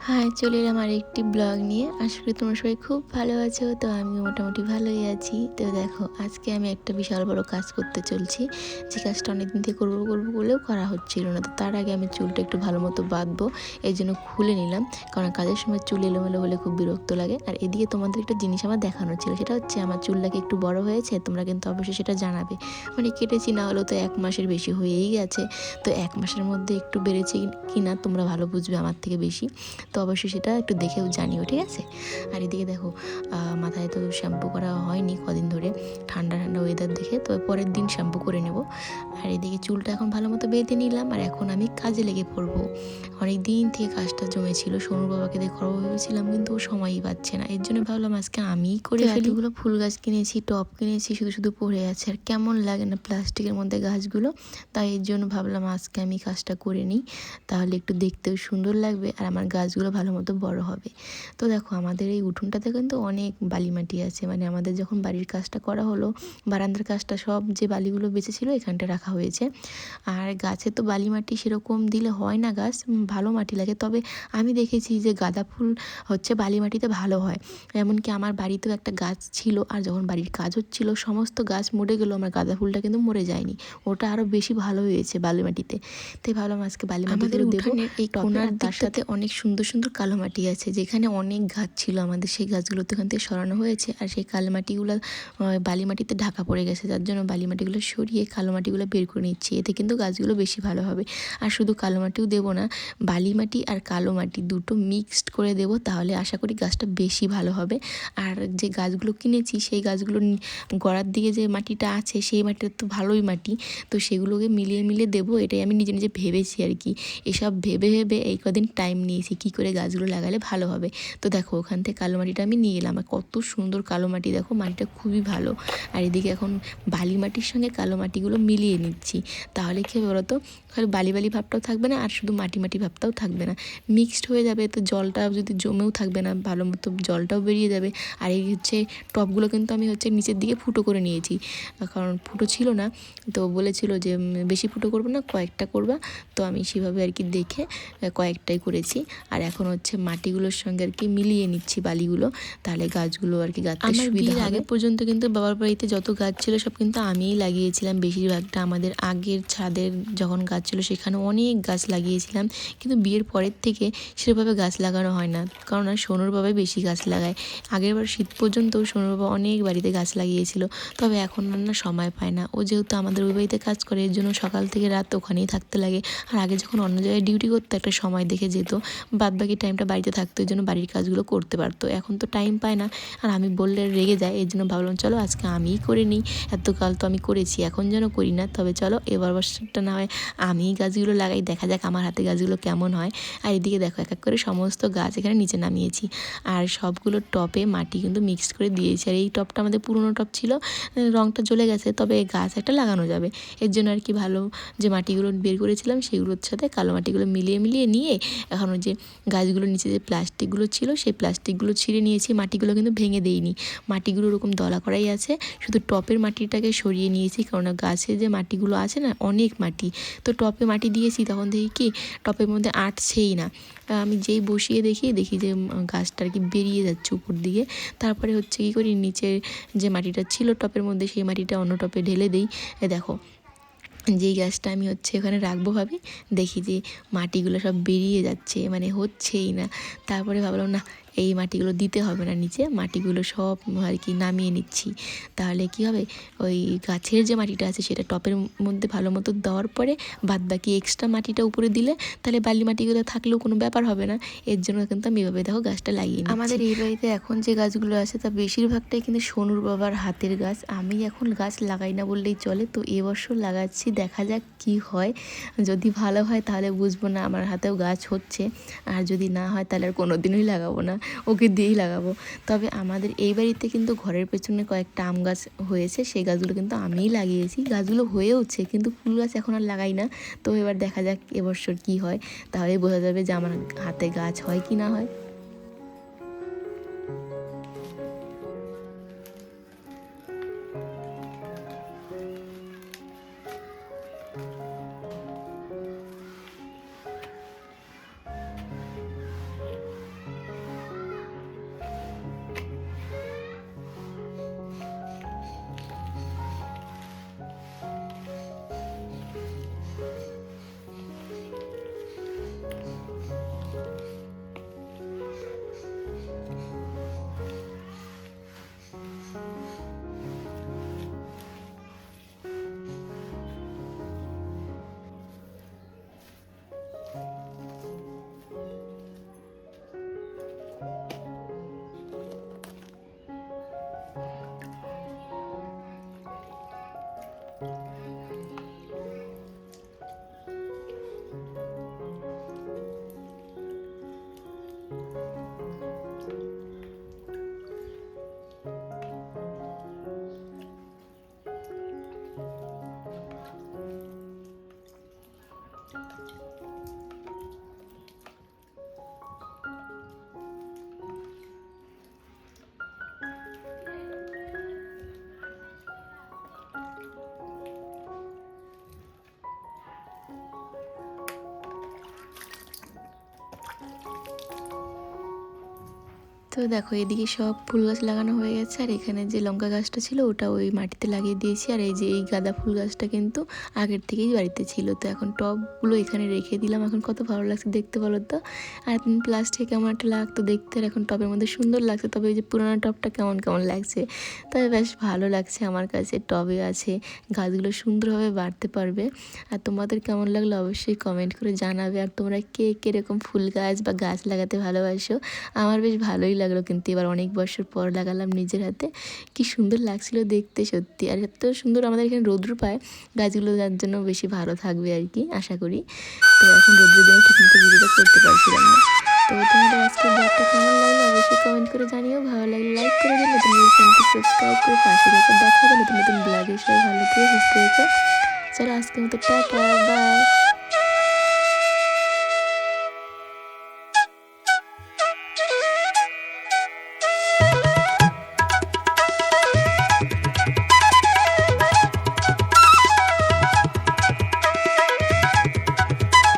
High, চলে এলাম আরেকটি ব্লগ নিয়ে। আশা করি তোমরা সবাই খুব ভালো আছো। তো আমি মোটামুটি ভালোই আছি। তো দেখো, আজকে আমি একটা বিশাল বড় কাজ করতে চলছি, যে কাজটা অনেকদিন থেকে করবো করবো বলেও করা হচ্ছিল না। তো তার আগে আমি চুলটা একটু ভালো মতো বাঁধবো, এই জন্য খুলে নিলাম, কারণ কাজের সময় চুল এলোমেলো হলে খুব বিরক্ত লাগে। আর এদিকে তোমাদের একটা জিনিস আমার দেখানোর ছিল, সেটা হচ্ছে আমার চুলটাকে একটু বড় হয়েছে। তোমরা কিন্তু অবশ্যই সেটা জানাবে, মানে কেটেছি না হলেও তো 1 মাসের বেশি হয়েই গেছে। তো 1 মাসের মধ্যে একটু বেড়েছে কি না তোমরা ভালো বুঝবে আমার থেকে বেশি। তো অবশ্যই সেটা একটু দেখেও জানিও, ঠিক আছে? আর এদিকে দেখো, মাথায় তো শ্যাম্পু করা হয়নি কদিন ধরে, ঠান্ডা ঠান্ডা ওয়েদার দেখে, তো পরের দিন শ্যাম্পু করে নেব। আর এদিকে চুলটা এখন ভালো মতো বেঁধে নিলাম, আর এখন আমি কাজে লেগে পড়বো। অনেক দিন থেকে কাজটা জমেছিল, সোনুর বাবাকে দিয়ে করাবো ভেবেছিলাম, কিন্তু ও সময়ই পাচ্ছে না। এর জন্য ভাবলাম আজকে আমিই করে ফেলি। এতগুলো ফুল গাছ কিনেছি, টব কিনেছি, শুধু শুধু পড়ে আছে, আর কেমন লাগে না প্লাস্টিকের মধ্যে গাছগুলো। তাই এর জন্য ভাবলাম আজকে আমি কাজটা করে নিই, তাহলে একটু দেখতেও সুন্দর লাগবে আর আমার গাছগুলো ভালো মতো বড় হবে। তো দেখো, আমাদের এই উঠোনটাতে কিন্তু অনেক বালি মাটি আছে, মানে আমাদের যখন বাড়ির কাজটা করা হলো, বারান্দার কাজটা, সব যে বালিগুলো বেঁচেছিল এখানটা রাখা হয়েছে। আর গাছে তো বালি মাটি সেরকম দিলে হয় না, গাছ ভালো মাটি লাগে। তবে আমি দেখেছি যে গাঁদা ফুল হচ্ছে বালি মাটিতে ভালো হয়। এমনকি আমার বাড়িতেও একটা গাছ ছিল, আর যখন বাড়ির কাজ হচ্ছিল সমস্ত গাছ মরে গেলো, আমার গাঁদা ফুলটা কিন্তু মরে যায়নি, ওটা আরও বেশি ভালো হয়েছে বালি মাটিতে। তাই ভাবলাম আজকে বালি মাটিগুলো দেবো। এই কোনার দিকটাতে অনেক সুন্দর সুন্দর কালো মাটি আছে, যেখানে অনেক গাছ ছিল আমাদের, সেই গাছগুলো তো এখান থেকে সরানো হয়েছে, আর সেই কালো মাটিগুলো বালি মাটিতে ঢাকা পড়ে গেছে, যার জন্য বালি মাটিগুলো সরিয়ে কালো মাটিগুলো বের করে নিচ্ছি। এতে কিন্তু গাছগুলো বেশি ভালো হবে। আর শুধু কালো মাটিও দেবো না, বালি মাটি আর কালো মাটি দুটো মিক্সড করে দেবো, তাহলে আশা করি গাছটা বেশি ভালো হবে। আর যে গাছগুলো কিনেছি সেই গাছগুলো গোড়ার দিকে যে মাটিটা আছে, সেই মাটিটা তো ভালোই মাটি, তো সেগুলোকে মিলিয়ে মিলিয়ে দেবো, এটাই আমি নিজে নিজে ভেবেছি আর কি। এসব ভেবে ভেবে এই কদিন টাইম নিয়েছি কী করে গাছগুলো লাগালে ভালো হবে। তো দেখো, ওখান থেকে কালো মাটিটা আমি নিয়ে এলাম, আর কত সুন্দর কালো মাটি, দেখো মাটিটা খুবই ভালো। আর এদিকে এখন বালি মাটির সঙ্গে কালো মাটিগুলো মিলিয়ে নিচ্ছি, তাহলে কী হবে বলো তো, খালি বালি বালি ভাবটাও থাকবে না, আর শুধু মাটি মাটি ভাবটাও থাকবে না, মিক্সড হয়ে যাবে। তো জলটা যদি জমেও থাকবে না, ভালো মতো জলটাও বেরিয়ে যাবে। আর এই হচ্ছে টবগুলো কিন্তু আমি হচ্ছে নিচের দিকে ফুটো করে নিয়েছি, কারণ ফুটো ছিল না। তো বলেছিল যে বেশি ফুটো করবো না, কয়েকটা করবা। তো আমি সেভাবে আর কি দেখে কয়েকটাই করেছি। আর এখন হচ্ছে মাটিগুলোর সঙ্গে আর কি মিলিয়ে নিচ্ছি বালিগুলো, তাহলে গাছগুলো আর কি গাছতে সুবিধা হবে। আগে পর্যন্ত কিন্তু বাবার বাড়িতে যত গাছ ছিল সব কিন্তু আমিই লাগিয়েছিলাম বেশিরভাগটা। আমাদের আগের ছাদের যখন গাছ ছিল সেখানে অনেক গাছ লাগিয়েছিলাম, কিন্তু বিয়ের পরের থেকে সেভাবে গাছ লাগানো হয় না, কারণ আর সোনুর বাবাই বেশি গাছ লাগায়। আগেরবার শীত পর্যন্ত সোনুর বাবা অনেক বাড়িতে গাছ লাগিয়েছিল, তবে এখন না সময় পায় না। ও যেহেতু আমাদের ওই বাড়িতে কাজ করে, এর জন্য সকাল থেকে রাত ওখানেই থাকতে লাগে। আর আগে যখন অন্য জায়গায় ডিউটি করতো একটা সময় দেখে যেত, বাদবাকি টাইমটা বাড়িতে থাকতো, এই জন্য বাড়ির কাজগুলো করতে পারতো। এখন তো টাইম পায় না, আর আমি বললে রেগে যায়, এর জন্য ভাবলাম চলো আজকে আমিই করে নিই। এতকাল তো আমি করেছি, এখন যেন করি না। তবে চলো এবার বছরটা না হয় আমিই গাছগুলো লাগাই, দেখা যাক আমার হাতে গাছগুলো কেমন হয়। আর এদিকে দেখো, এক এক করে সমস্ত গাছ এখানে নিচে নামিয়েছি, আর সবগুলো টপে মাটি কিন্তু মিক্সড করে দিয়েছি। আর এই টপটা আমাদের পুরনো টপ ছিল, রঙটা জ্বলে গেছে, তবে গাছ একটা লাগানো যাবে। এর জন্য আর কি ভালো যে মাটিগুলো বের করেছিলাম সেগুলোর সাথে কালো মাটিগুলো মিলিয়ে মিলিয়ে নিয়ে, এখন ওই যে গাছগুলোর নিচে যে প্লাস্টিকগুলো ছিল সেই প্লাস্টিকগুলো ছিঁড়ে নিয়েছি। মাটিগুলো কিন্তু ভেঙে দেইনি, মাটিগুলো ওরকম দলা করাই আছে, শুধু টপের মাটিটাকে সরিয়ে নিয়েছি, কারণ গাছে যে মাটিগুলো আছে না অনেক মাটি। তো টপে মাটি দিয়েছি, তখন দেখি কি টপের মধ্যে আটছেই না। আমি যেই বসিয়ে দেখি যে গাছটা আর কি বেরিয়ে যাচ্ছে উপর দিকে। তারপরে হচ্ছে কী করি, নিচের যে মাটিটা ছিল টপের মধ্যে সেই মাটিটা অন্য টপে ঢেলে দিই। দেখো, যেই গাছটা আমি হচ্ছে ওখানে রাখবো ভাবি, দেখি যে মাটিগুলো সব বেরিয়ে যাচ্ছে, মানে হচ্ছেই না। তারপরে ভাবলাম না, এই মাটিগুলো দিতে হবে না নিচে, মাটিগুলো সব আর কি নামিয়ে নিচ্ছি। তাহলে কি হবে, ওই গাছের যে মাটিটা আছে সেটা টপের মধ্যে ভালো মতো দেওয়ার পরে বাদবাকি এক্সট্রা মাটিটা উপরে দিলে তাহলে বালি মাটিগুলো থাকলেও কোনো ব্যাপার হবে না। এর জন্য কিন্তু আমি এভাবে দেখো গাছটা লাগিয়ে নিচ্ছি। আমাদের এই বাড়িতে এখন যে গাছগুলো আছে তা বেশিরভাগটাই কিন্তু সোনুর বাবার হাতের গাছ, আমি এখন গাছ লাগাই না বললেই চলে। তো এবছর লাগাচ্ছি, দেখা যাক কি হয়। যদি ভালো হয় তাহলে বুঝবো না আমার হাতেও গাছ হচ্ছে, আর যদি না হয় তাহলে আর কোনো দিনই লাগাবো না, ওকে দিয়েই লাগাবো। তবে আমাদের এই বাড়িতে কিন্তু ঘরের পেছনে কয়েকটা আম গাছ হয়েছে, সেই গাছগুলো কিন্তু আমিই লাগিয়েছি, গাছগুলো হয়েওছে, কিন্তু ফুল গাছ এখন আর লাগাই না। তো এবার দেখা যাক এবছর কি হয়, তাহলে বোঝা যাবে যে আমার হাতে গাছ হয় কি না হয়। তো দেখো এদিকে সব ফুল গাছ লাগানো হয়ে গেছে, আর এখানে যে লঙ্কা গাছটা ছিল ওটা ওই মাটিতে লাগিয়ে দিয়েছি। আর এই যে এই গাঁদা ফুল গাছটা কিন্তু আগের থেকেই বাড়িতে ছিল, তো এখন টবগুলো এখানে রেখে দিলাম। এখন কত ভালো লাগছে দেখতে বলো তো। আর প্লাস্টিক কেমন একটা লাগতো দেখতে, আর এখন টবের মধ্যে সুন্দর লাগছে। তবে ওই যে পুরোনো টবটা কেমন কেমন লাগছে, তবে বেশ ভালো লাগছে আমার কাছে। টবে আছে, গাছগুলো সুন্দরভাবে বাড়তে পারবে। আর তোমাদের কেমন লাগলো অবশ্যই কমেন্ট করে জানাবে। আর তোমরা কে কীরকম ফুল গাছ বা গাছ লাগাতে ভালোবাসো। আমার বেশ ভালোই লাগলো, কিন্তু এবার অনেক বছর পর লাগালাম নিজের হাতে, কি সুন্দর লাগছিল দেখতে সত্যি। আর এত সুন্দর আমাদের এখানে রৌদ্র পায় গাছগুলো, যার জন্য বেশি ভালো থাকবে আর কি আশা করি। তো এখন রৌদ্রের জন্য ঠিকমতো ভিডিওটা করতে পারছিলাম না। তো তোমাদের আজকে ব্লগটা কেমন লাগলো অবশ্যই কমেন্ট করে জানিও। ভালো লাগলে লাইক করে দিও, নতুন চ্যানেলটি সাবস্ক্রাইব করে পাশে রেখে দেখা হবে নতুন নতুন ব্লগে। সবাই ভালো থেকে সুস্থ থেকো। চলো আজকের মতো টাটা, বাই।